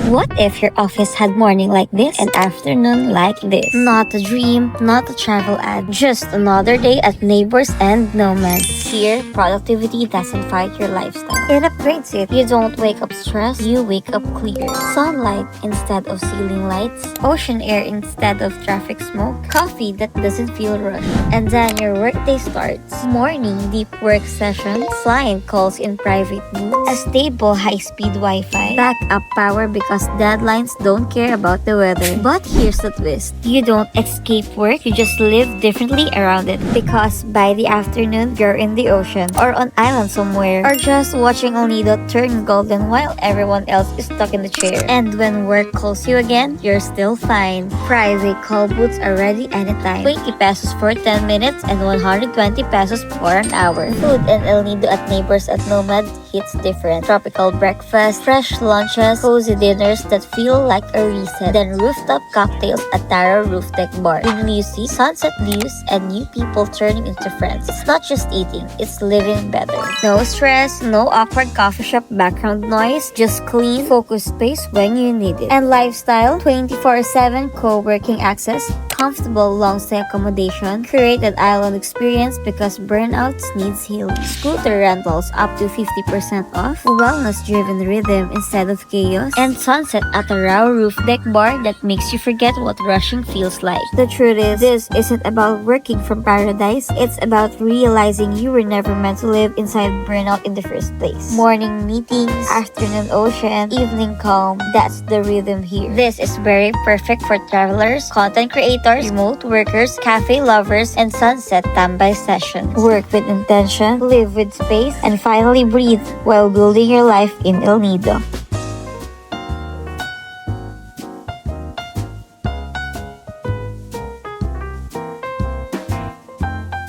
What if your office had morning like this and afternoon like this? Not a dream, not a travel ad, just another day at Neighbors and Nomads. Here, productivity doesn't fight your lifestyle. It upgrades it. You don't wake up stressed, you wake up clear. Sunlight instead of ceiling lights, ocean air instead of traffic smoke, coffee that doesn't feel rushed. And then your workday starts. Morning deep work sessions, client calls in private booths, a stable high-speed Wi-Fi, backup power because deadlines don't care about the weather. But here's the twist. You don't escape work, you just live differently around it. Because by the afternoon, you're in the ocean, or on island somewhere, or just watching El Nido turn golden while everyone else is stuck in the chair. And when work calls you again, you're still fine. Private call booths are ready anytime. 20 pesos for 10 minutes and 120 pesos for an hour. Food in El Nido at Neighbors at Nomad hits different. Tropical breakfast, fresh lunches, cozy dinners that feel like a reset. Then rooftop cocktails at Taraw Rooftop Bar. With music, sunset views, and new people turning into friends. It's not just eating, it's living better. No stress, no awkward coffee shop background noise, just clean, focused space when you need it. And lifestyle, 24/7 co-working access, comfortable long-stay accommodation, created island experience because burnouts needs healing. Scooter rentals up to 50% off, wellness-driven rhythm instead of chaos, and sunset at a raw roof deck bar that makes you forget what rushing feels like. The truth is, this isn't about working from paradise, it's about realizing you were never meant to live inside burnout in the first place. Morning meetings, afternoon ocean, evening calm, that's the rhythm here. This is very perfect for travelers, content creators, remote workers, cafe lovers, and sunset tambay sessions. Work with intention, live with space, and finally breathe while building your life in El Nido.